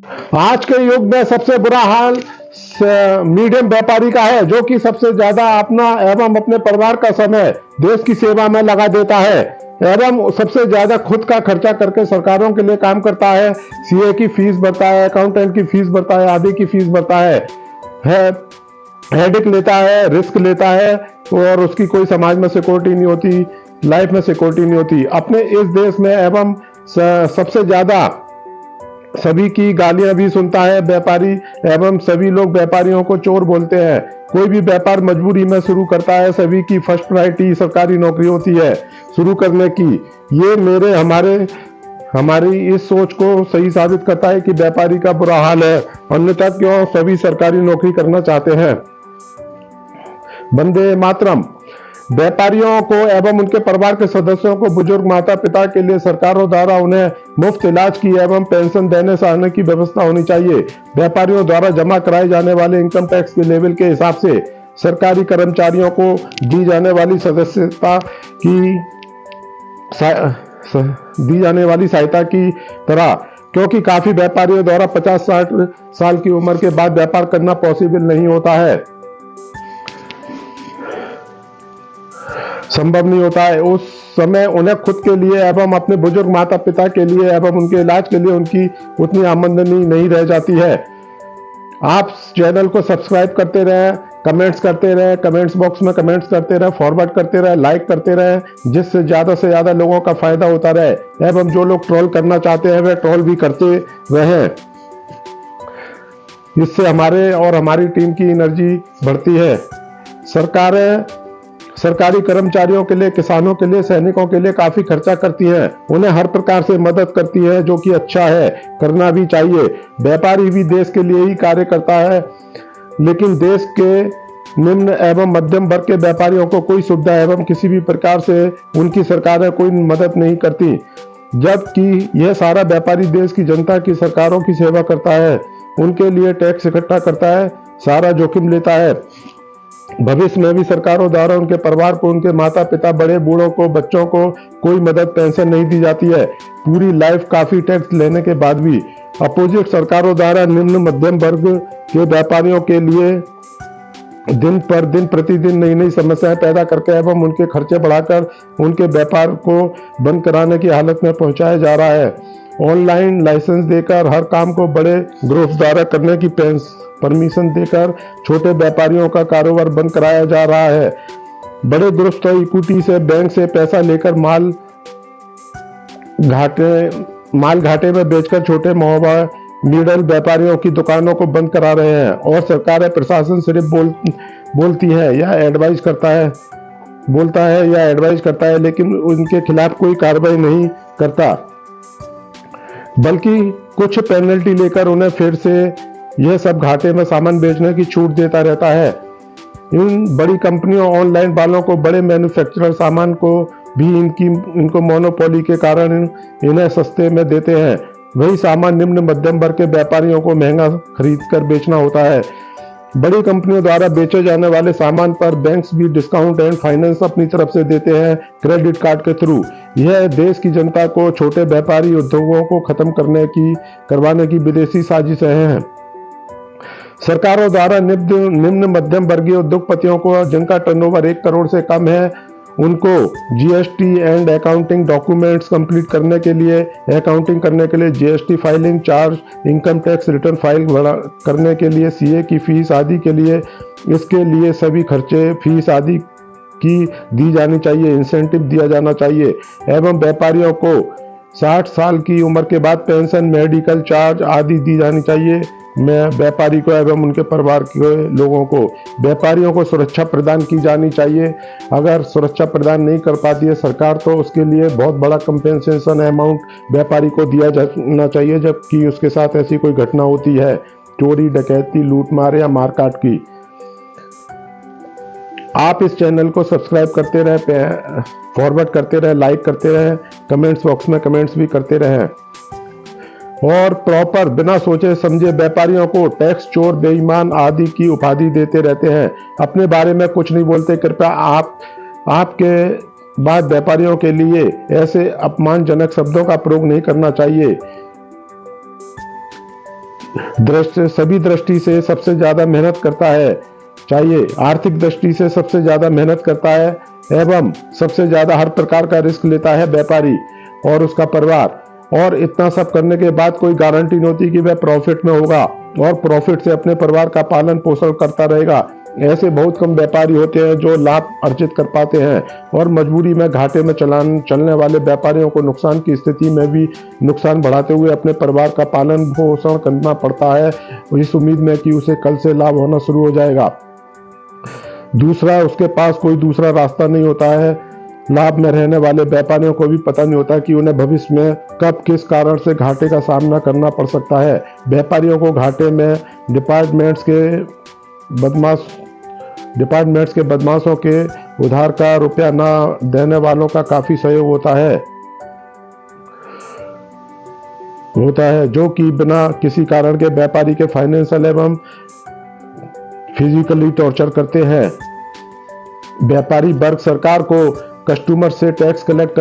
आज के युग में सबसे बुरा हाल मीडियम व्यापारी का है, जो कि सबसे ज्यादा अपना एवं अपने परिवार का समय देश की सेवा में लगा देता है एवं सबसे ज्यादा खुद का खर्चा करके सरकारों के लिए काम करता है। सीए की फीस भरता है, अकाउंटेंट की फीस भरता है, आदि की फीस भरता है, हेडेक लेता है, रिस्क लेता है और उसकी कोई समाज में सिक्योरिटी नहीं होती, लाइफ में सिक्योरिटी नहीं होती। अपने इस देश में एवं सबसे ज्यादा सभी की गालियां भी सुनता है व्यापारी एवं सभी लोग व्यापारियों को चोर बोलते हैं। कोई भी व्यापार मजबूरी में शुरू करता है, सभी की फर्स्ट प्रायोरिटी सरकारी नौकरी होती है शुरू करने की। ये हमारी इस सोच को सही साबित करता है कि व्यापारी का बुरा हाल है, अन्यथा क्यों सभी सरकारी नौकरी करना चाहते हैं। वंदे मातरम। व्यापारियों को एवं उनके परिवार के सदस्यों को, बुजुर्ग माता पिता के लिए सरकारों द्वारा उन्हें मुफ्त इलाज की एवं पेंशन देने सहने की व्यवस्था होनी चाहिए। व्यापारियों द्वारा जमा कराए जाने वाले इनकम टैक्स के लेवल के हिसाब से सरकारी कर्मचारियों को दी जाने वाली सहायता की तरह, क्योंकि काफी व्यापारियों द्वारा 50-60 साल की उम्र के बाद व्यापार करना पॉसिबल नहीं होता है, संभव नहीं होता है। उस समय उन्हें खुद के लिए एवं अपने बुजुर्ग माता पिता के लिए एवं उनके इलाज के लिए उनकी उतनी आमदनी नहीं रह जाती है। आप चैनल को सब्सक्राइब करते रहें, कमेंट्स करते रहें, कमेंट्स बॉक्स में कमेंट्स करते रहें, फॉरवर्ड करते रहें, लाइक करते रहें, जिससे ज़्यादा से ज़्यादा लोगों का फायदा होता रहे एवं जो लोग ट्रोल करना चाहते हैं वे ट्रोल भी करते रहें। इससे हमारे और हमारी टीम की एनर्जी बढ़ती है। सरकारें सरकारी कर्मचारियों के लिए, किसानों के लिए, सैनिकों के लिए काफी खर्चा करती हैं, उन्हें हर प्रकार से मदद करती है, जो कि अच्छा है, करना भी चाहिए। व्यापारी भी देश के लिए ही कार्य करता है, लेकिन देश के निम्न एवं मध्यम वर्ग के व्यापारियों को कोई सुविधा एवं किसी भी प्रकार से उनकी सरकारें कोई मदद नहीं करती, जबकि यह सारा व्यापारी देश की जनता की सरकारों की सेवा करता है, उनके लिए टैक्स इकट्ठा करता है, सारा जोखिम लेता है। भविष्य में भी सरकारों द्वारा उनके परिवार को, उनके माता पिता, बड़े बूढ़ों को, बच्चों को कोई मदद पेंशन नहीं दी जाती है, पूरी लाइफ काफी टैक्स लेने के बाद भी। अपोजिट सरकारों द्वारा निम्न मध्यम वर्ग के व्यापारियों के लिए दिन पर दिन प्रतिदिन नई नई समस्याएं पैदा करके एवं उनके खर्चे बढ़ाकर उनके व्यापार को बंद कराने की हालत में पहुंचाया जा रहा है। ऑनलाइन लाइसेंस देकर हर काम को बड़े ग्रुप्स द्वारा करने की परमिशन देकर छोटे व्यापारियों का कारोबार बंद कराया जा रहा है। बड़े ग्रुप्स तो इक्विटी से, बैंक से पैसा लेकर माल घाटे में बेचकर छोटे मिडल व्यापारियों की दुकानों को बंद करा रहे हैं, और सरकार प्रशासन सिर्फ बोलती है या एडवाइज करता है, लेकिन उनके खिलाफ कोई कार्रवाई नहीं करता, बल्कि कुछ पेनल्टी लेकर उन्हें फिर से यह सब घाटे में सामान बेचने की छूट देता रहता है। इन बड़ी कंपनियों, ऑनलाइन वालों को, बड़े मैन्युफैक्चरर सामान को भी इनको मोनोपोली के कारण इन्हें सस्ते में देते हैं। वही सामान निम्न मध्यम वर्ग के व्यापारियों को महंगा खरीद कर बेचना होता है। बड़ी कंपनियों द्वारा बेचे जाने वाले सामान पर बैंक्स भी डिस्काउंट एंड फाइनेंस अपनी तरफ से देते हैं क्रेडिट कार्ड के थ्रू। यह देश की जनता को, छोटे व्यापारी उद्योगों को खत्म करवाने की विदेशी साजिशें हैं। सरकारों द्वारा निम्न मध्यम वर्गीय उद्योगपतियों को, जिनका टर्नओवर 1 करोड़ से कम है, उनको GST and accounting documents complete करने के लिए, GST filing charge, income tax return file करने के लिए, सीए की फीस आदि के लिए, इसके लिए सभी खर्चे, फीस आदि की दी जानी चाहिए, इंसेंटिव दिया जाना चाहिए। एवं व्यापारियों को 60 साल की उम्र के बाद पेंशन, मेडिकल चार्ज आदि दी जानी चाहिए। व्यापारी को एवं उनके परिवार के लोगों को, व्यापारियों को सुरक्षा प्रदान की जानी चाहिए। अगर सुरक्षा प्रदान नहीं कर पाती है सरकार, तो उसके लिए बहुत बड़ा कंपेंसेशन अमाउंट व्यापारी को दिया जाना चाहिए, जबकि उसके साथ ऐसी कोई घटना होती है, चोरी, डकैती, लूटमार या मारकाट की। आप इस चैनल को सब्सक्राइब करते रहें, फॉरवर्ड करते रहें, लाइक करते रहें, कमेंट्स बॉक्स में कमेंट्स भी करते रहें, और प्रॉपर बिना सोचे समझे व्यापारियों को टैक्स चोर, बेईमान आदि की उपाधि देते रहते हैं, अपने बारे में कुछ नहीं बोलते। कृपया आपके बाद व्यापारियों के लिए ऐसे अपमानजनक शब्दों का प्रयोग नहीं करना चाहिए। सभी दृष्टि से सबसे ज्यादा मेहनत करता है, चाहिए आर्थिक दृष्टि से सबसे ज्यादा मेहनत करता है एवं सबसे ज्यादा हर प्रकार का रिस्क लेता है व्यापारी और उसका परिवार। और इतना सब करने के बाद कोई गारंटी नहीं होती कि वह प्रॉफिट में होगा और प्रॉफिट से अपने परिवार का पालन पोषण करता रहेगा। ऐसे बहुत कम व्यापारी होते हैं जो लाभ अर्जित कर पाते हैं और मजबूरी में घाटे में चलने वाले व्यापारियों को नुकसान की स्थिति में भी नुकसान बढ़ाते हुए अपने परिवार का पालन पोषण करना पड़ता है, इस उम्मीद में कि उसे कल से लाभ होना शुरू हो जाएगा। दूसरा, उसके पास कोई दूसरा रास्ता नहीं होता है। लाभ में रहने वाले व्यापारियों को भी पता नहीं होता कि उन्हें भविष्य में कब किस कारण से घाटे का सामना करना पड़ सकता है। व्यापारियों को घाटे में डिपार्टमेंट्स के बदमाशों के उधार का रुपया न देने वालों का काफी सहयोग होता है जो कि बिना किसी कारण के व्यापारी के फाइनेंशियल एवं फिजिकली टॉर्चर करते हैं। व्यापारी वर्ग सरकार को कस्टमर से टैक्स कलेक्ट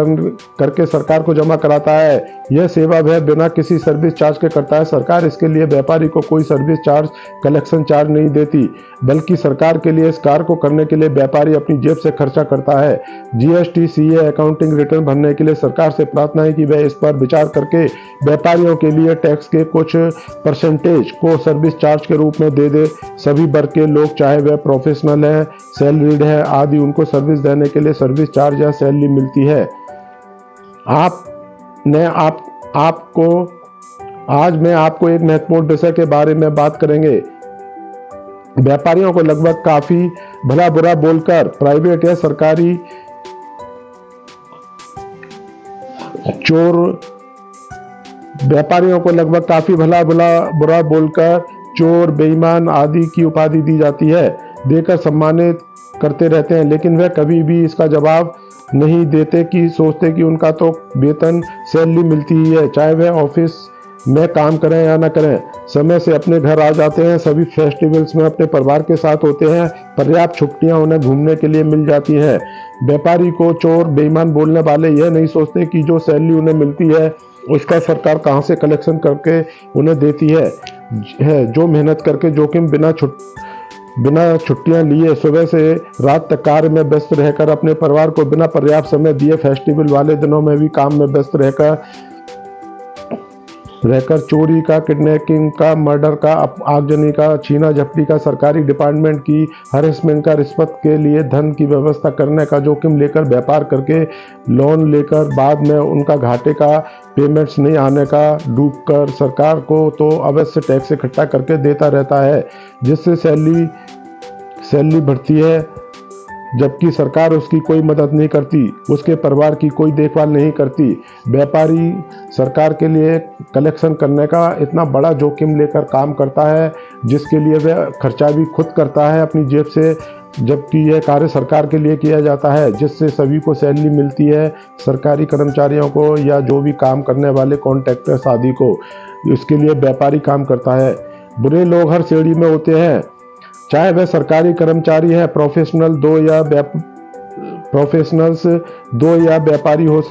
करके सरकार को जमा कराता है। यह सेवा वह बिना किसी सर्विस चार्ज के करता है। सरकार इसके लिए व्यापारी को कोई सर्विस चार्ज, कलेक्शन चार्ज नहीं देती, बल्कि सरकार के लिए इस कार्य को करने के लिए व्यापारी अपनी जेब से खर्चा करता है। जीएसटी, सीए, अकाउंटिंग रिटर्न भरने के लिए सरकार से प्रार्थना है कि वह इस पर विचार करके व्यापारियों के लिए टैक्स के कुछ परसेंटेज को सर्विस चार्ज के रूप में दे दे। सभी वर्ग के लोग, चाहे वह प्रोफेशनल है, सैलरीड है आदि, उनको सर्विस देने के लिए सर्विस चार्ज या सैलरी मिलती है। आज मैं आपको एक महत्वपूर्ण विषय के बारे में बात करेंगे। व्यापारियों को लगभग काफी भला बुरा बोलकर प्राइवेट या सरकारी चोर, बेईमान आदि की उपाधि दी जाती है, देकर सम्मानित करते रहते हैं, लेकिन वह कभी भी इसका जवाब नहीं देते कि सोचते कि उनका तो वेतन, सैलरी मिलती ही है, चाहे वह ऑफिस में काम करें या ना करें। समय से अपने घर आ जाते हैं, सभी फेस्टिवल्स में अपने परिवार के साथ होते हैं, पर्याप्त छुट्टियां उन्हें घूमने के लिए मिल जाती हैं। व्यापारी को चोर, बेईमान बोलने वाले यह नहीं सोचते कि जो सैलरी उन्हें मिलती है उसका सरकार कहां से कलेक्शन करके उन्हें देती है। जो मेहनत करके जोखिम बिना छुट्टियां लिए सुबह से रात तक कार्य में व्यस्त रहकर अपने परिवार को बिना पर्याप्त समय दिए फेस्टिवल वाले दिनों में भी काम में व्यस्त रहकर चोरी का, किडनैपिंग का, मर्डर का, आगजनी का, छीना झपटी का, सरकारी डिपार्टमेंट की हरेसमेंट का, रिश्वत के लिए धन की व्यवस्था करने का जोखिम लेकर व्यापार करके लोन लेकर बाद में उनका घाटे का पेमेंट्स नहीं आने का डूबकर सरकार को तो अवश्य टैक्स इकट्ठा करके देता रहता है, जिससे सैलरी बढ़ती है, जबकि सरकार उसकी कोई मदद नहीं करती, उसके परिवार की कोई देखभाल नहीं करती। व्यापारी सरकार के लिए कलेक्शन करने का इतना बड़ा जोखिम लेकर काम करता है, जिसके लिए वह खर्चा भी खुद करता है अपनी जेब से, जबकि यह कार्य सरकार के लिए किया जाता है, जिससे सभी को सैलरी मिलती है, सरकारी कर्मचारियों को या जो भी काम करने वाले कॉन्ट्रैक्टर्स आदि को। इसके लिए व्यापारी काम करता है। बुरे लोग हर श्रेणी में होते हैं, चाहे वह सरकारी कर्मचारी है, प्रोफेशनल्स दो या व्यापारी हो,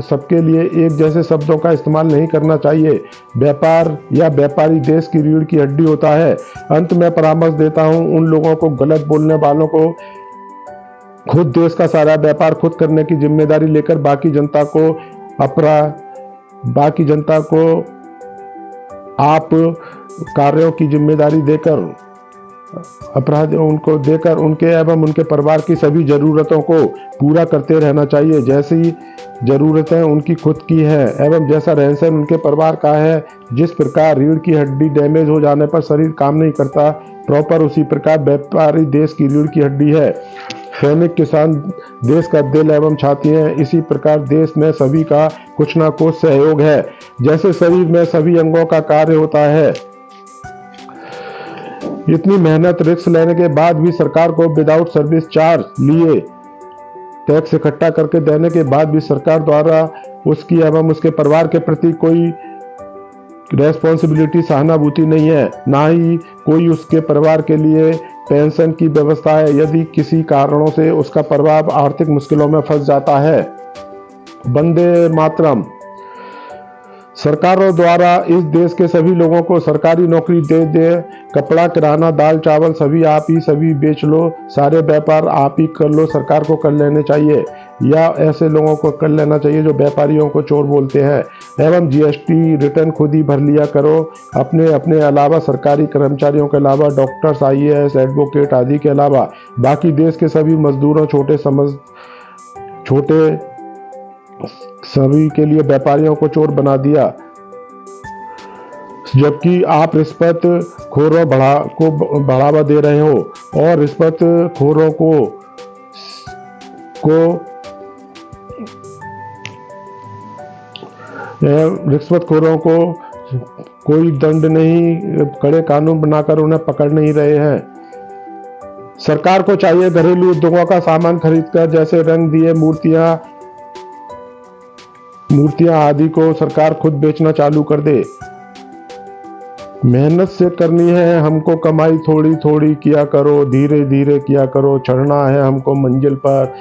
सबके लिए एक जैसे शब्दों का इस्तेमाल नहीं करना चाहिए। व्यापार या व्यापारी देश की रीढ़ की हड्डी होता है। अंत में परामर्श देता हूं उन लोगों को, गलत बोलने वालों को, खुद देश का सारा व्यापार खुद करने की जिम्मेदारी लेकर बाकी जनता को आप कार्यों की जिम्मेदारी देकर उनके एवं उनके परिवार की सभी जरूरतों को पूरा करते रहना चाहिए, जैसी जरूरतें उनकी खुद की है एवं जैसा रहन सहन उनके परिवार का है। जिस प्रकार रीढ़ की हड्डी डैमेज हो जाने पर शरीर काम नहीं करता प्रॉपर, उसी प्रकार व्यापारी देश की रीढ़ की हड्डी है। सैनिक, किसान देश का दिल एवं छाती है। इसी प्रकार देश में सभी का कुछ ना कुछ सहयोग है। जैसे शरीर में सभी अंगों का कार्य होता है, इतनी मेहनत रिस्क लेने के बाद भी सरकार को विदाउट सर्विस चार्ज लिए टैक्स इकट्ठा करके देने के बाद भी सरकार द्वारा उसकी एवं उसके परिवार के प्रति कोई रेस्पॉन्सिबिलिटी, सहानुभूति नहीं है, ना ही कोई उसके परिवार के लिए पेंशन की व्यवस्था है यदि किसी कारणों से उसका परिवार आर्थिक मुश्किलों में फंस जाता है। वंदे मातरम। सरकारों द्वारा इस देश के सभी लोगों को सरकारी नौकरी दे दे, कपड़ा, किराना, दाल, चावल सभी आप ही सभी बेच लो, सारे व्यापार आप ही कर लो, सरकार को कर लेने चाहिए या ऐसे लोगों को कर लेना चाहिए जो व्यापारियों को चोर बोलते हैं। एवं जीएसटी रिटर्न खुद ही भर लिया करो, अपने अपने अलावा सरकारी कर्मचारियों के अलावा डॉक्टर्स, आईएएस, एडवोकेट आदि के अलावा बाकी देश के सभी मजदूरों, छोटे सभी के लिए व्यापारियों को चोर बना दिया, जबकि आप रिश्वत खोरों को बढ़ावा दे रहे हो और रिश्वत खोरों को कोई दंड नहीं, कड़े कानून बनाकर उन्हें पकड़ नहीं रहे हैं। सरकार को चाहिए घरेलू उद्योगों का सामान खरीदकर, जैसे रंग दिए, मूर्तियां आदि को सरकार खुद बेचना चालू कर दे। मेहनत से करनी है हमको कमाई, थोड़ी थोड़ी किया करो, धीरे धीरे किया करो, चढ़ना है हमको मंजिल पर,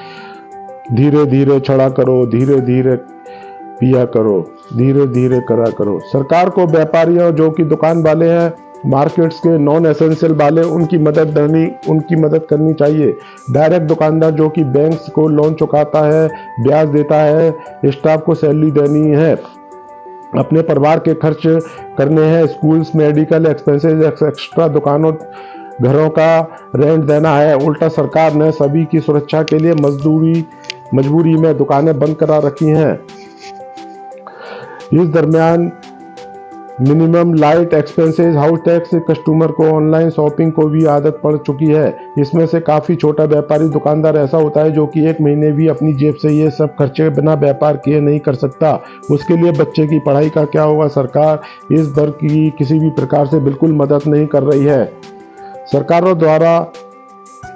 धीरे धीरे चढ़ा करो, धीरे धीरे पिया करो, धीरे धीरे करा करो। सरकार को व्यापारियों जो कि दुकान वाले हैं, मार्केट्स के नॉन एसेंशियल वाले, उनकी मदद करनी चाहिए। डायरेक्ट दुकानदार जो कि बैंक्स को लोन चुकाता है, ब्याज देता है, स्टाफ को सैलरी देनी है, अपने परिवार के खर्च करने हैं, स्कूल्स, मेडिकल एक्सपेंसेस, एक्स्ट्रा दुकानों घरों का रेंट देना है। उल्टा सरकार ने सभी की सुरक्षा के लिए मजबूरी में दुकानें बंद करा रखी हैं। इस दरमियान minimum light expenses, house tax से कस्टमर को ऑनलाइन शॉपिंग को भी आदत पड़ चुकी है। इसमें से काफ़ी छोटा व्यापारी दुकानदार ऐसा होता है जो कि एक महीने भी अपनी जेब से ये सब खर्चे बिना व्यापार किए नहीं कर सकता। उसके लिए बच्चे की पढ़ाई का क्या होगा? सरकार इस दर की किसी भी प्रकार से बिल्कुल मदद नहीं कर रही है। सरकारों द्वारा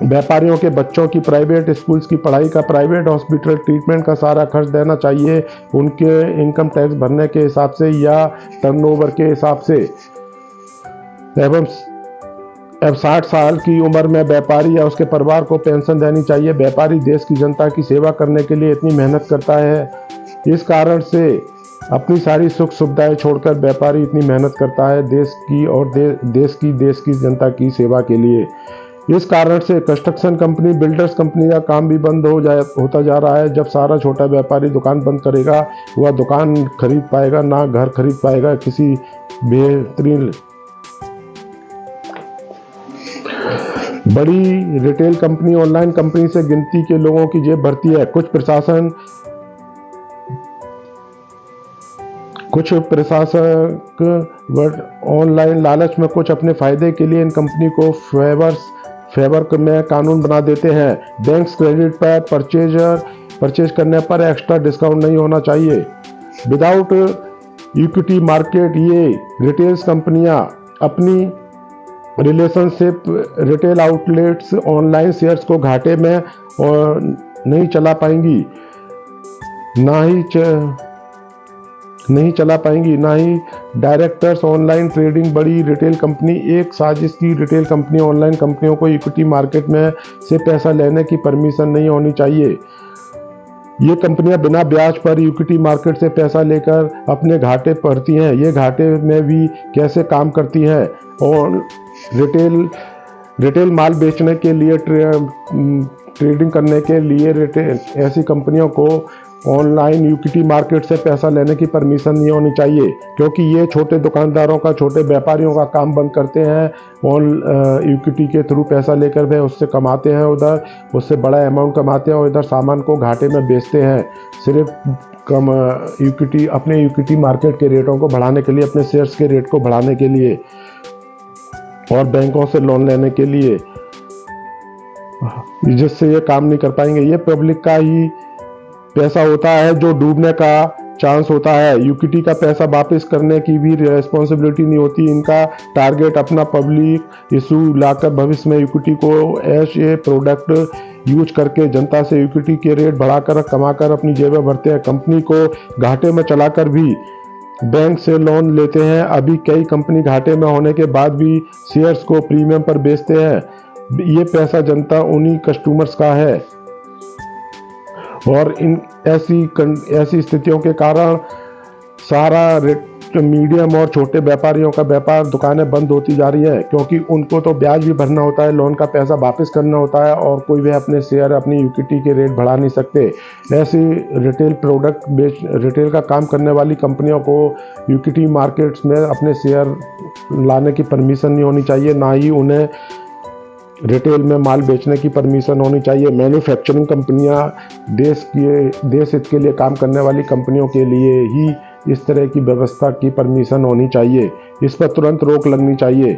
व्यापारियों के बच्चों की प्राइवेट स्कूल्स की पढ़ाई का, प्राइवेट हॉस्पिटल ट्रीटमेंट का सारा खर्च देना चाहिए उनके इनकम टैक्स भरने के हिसाब से या टर्नओवर के हिसाब से। एवं अब 60 साल की उम्र में व्यापारी या उसके परिवार को पेंशन देनी चाहिए। व्यापारी देश की जनता की सेवा करने के लिए इतनी मेहनत करता है, इस कारण से अपनी सारी सुख सुविधाएं छोड़कर व्यापारी इतनी मेहनत करता है देश की और देश की जनता की सेवा के लिए। इस कारण से कंस्ट्रक्शन कंपनी, बिल्डर्स कंपनी का काम भी बंद होता जा रहा है। जब सारा छोटा व्यापारी दुकान बंद करेगा, वह दुकान खरीद पाएगा ना घर खरीद पाएगा किसी बेहतरीन। बड़ी रिटेल कंपनी ऑनलाइन कंपनी से गिनती के लोगों की जेब भरती है। कुछ प्रशासक ऑनलाइन लालच में कुछ अपने फायदे के लिए इन कंपनी को फेवर में कानून बना देते हैं। बैंक्स क्रेडिट पर परचेज करने पर एक्स्ट्रा डिस्काउंट नहीं होना चाहिए। विदाउट इक्विटी मार्केट ये रिटेल्स कंपनियां अपनी relationship retail outlets online shares को घाटे में और नहीं चला पाएंगी, ना ही डायरेक्टर्स ऑनलाइन ट्रेडिंग। बड़ी रिटेल कंपनी एक साजिश की रिटेल कंपनी ऑनलाइन कंपनियों को इक्विटी मार्केट में से पैसा लेने की परमिशन नहीं होनी चाहिए। ये कंपनियां बिना ब्याज पर इक्विटी मार्केट से पैसा लेकर अपने घाटे भरती हैं। ये घाटे में भी कैसे काम करती हैं? और रिटेल माल बेचने के लिए, ट्रेडिंग करने के लिए ऐसी कंपनियों को ऑनलाइन इक्विटी मार्केट से पैसा लेने की परमिशन नहीं होनी चाहिए, क्योंकि ये छोटे दुकानदारों का, छोटे व्यापारियों का काम बंद करते हैं। इक्विटी के थ्रू पैसा लेकर वे उससे कमाते हैं, उधर उससे बड़ा अमाउंट कमाते हैं और इधर सामान को घाटे में बेचते हैं, सिर्फ अपने इक्विटी मार्केट के रेटों को बढ़ाने के लिए, अपने शेयर्स के रेट को बढ़ाने के लिए और बैंकों से लोन लेने के लिए, जिससे ये काम नहीं कर पाएंगे। ये पब्लिक का ही पैसा होता है जो डूबने का चांस होता है। इक्विटी का पैसा वापस करने की भी रिस्पॉन्सिबिलिटी नहीं होती। इनका टारगेट अपना पब्लिक इशू लाकर भविष्य में इक्विटी को एज ए प्रोडक्ट यूज करके जनता से इक्विटी के रेट बढ़ाकर कमाकर अपनी जेबें भरते हैं। कंपनी को घाटे में चलाकर भी बैंक से लोन लेते हैं। अभी कई कंपनी घाटे में होने के बाद भी शेयर्स को प्रीमियम पर बेचते हैं। ये पैसा जनता उन्हीं कस्टमर्स का है और इन ऐसी स्थितियों के कारण सारा मीडियम और छोटे व्यापारियों का व्यापार, दुकानें बंद होती जा रही है, क्योंकि उनको तो ब्याज भी भरना होता है, लोन का पैसा वापस करना होता है, और कोई वे अपने शेयर, अपनी इक्विटी के रेट बढ़ा नहीं सकते। ऐसी रिटेल का काम करने वाली कंपनियों को इक्विटी मार्केट्स में अपने शेयर लाने की परमिशन नहीं होनी चाहिए, ना ही उन्हें रिटेल में माल बेचने की परमिशन होनी चाहिए। मैन्युफैक्चरिंग कंपनियां देश हित के लिए काम करने वाली कंपनियों के लिए ही इस तरह की व्यवस्था की परमिशन होनी चाहिए। इस पर तुरंत रोक लगनी चाहिए।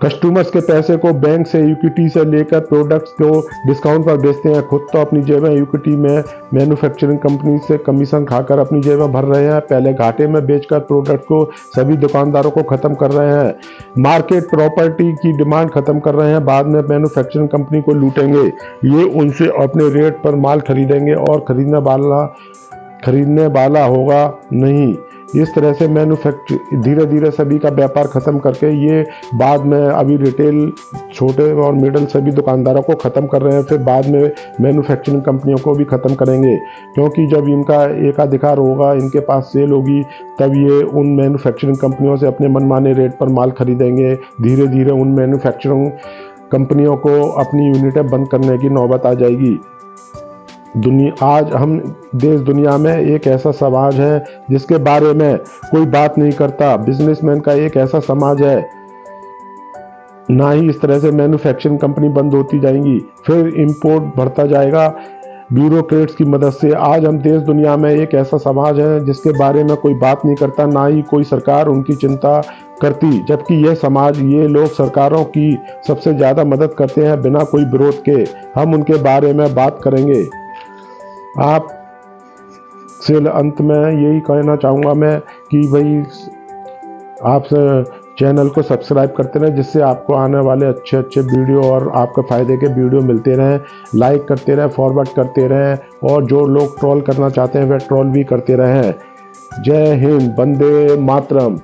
कस्टमर्स के पैसे को बैंक से इक्विटी से लेकर प्रोडक्ट्स को डिस्काउंट पर बेचते हैं, खुद तो अपनी जेबें इक्विटी में मैन्युफैक्चरिंग कंपनी से कमीशन खाकर अपनी जेबें भर रहे हैं। पहले घाटे में बेचकर प्रोडक्ट को सभी दुकानदारों को खत्म कर रहे हैं। मार्केट प्रॉपर्टी की डिमांड खत्म कर रहे हैं, बाद में मैन्युफैक्चरिंग कंपनी को लूटेंगे। ये उनसे अपने रेट पर माल खरीदेंगे और खरीदने वाला होगा नहीं। इस तरह से धीरे धीरे सभी का व्यापार खत्म करके ये बाद में अभी रिटेल छोटे और मिडिल सभी दुकानदारों को ख़त्म कर रहे हैं, फिर बाद में मैन्युफैक्चरिंग कंपनियों को भी ख़त्म करेंगे, क्योंकि जब इनका एकाधिकार होगा, इनके पास सेल होगी, तब ये उन मैन्युफैक्चरिंग कंपनियों से अपने मनमाने रेट पर माल खरीदेंगे। धीरे धीरे उन मैन्युफैक्चरिंग कंपनियों को अपनी यूनिटें बंद करने की नौबत आ जाएगी। आज हम देश दुनिया में एक ऐसा समाज है जिसके बारे में कोई बात नहीं करता। बिजनेसमैन का एक ऐसा समाज है। ना ही इस तरह से मैन्युफैक्चरिंग कंपनी बंद होती जाएंगी, फिर इंपोर्ट बढ़ता जाएगा ब्यूरोक्रेट्स की मदद से। आज हम देश दुनिया में एक ऐसा समाज है जिसके बारे में कोई बात नहीं करता, ना ही कोई सरकार उनकी चिंता करती, जबकि यह समाज, ये लोग सरकारों की सबसे ज़्यादा मदद करते हैं बिना कोई विरोध के। हम उनके बारे में बात करेंगे। आप से अंत में यही कहना चाहूँगा मैं कि भाई आप चैनल को सब्सक्राइब करते रहें, जिससे आपको आने वाले अच्छे अच्छे वीडियो और आपके फ़ायदे के वीडियो मिलते रहें। लाइक करते रहें, फॉरवर्ड करते रहें, और जो लोग ट्रोल करना चाहते हैं वह ट्रोल भी करते रहें। जय हिंद, वंदे मातरम।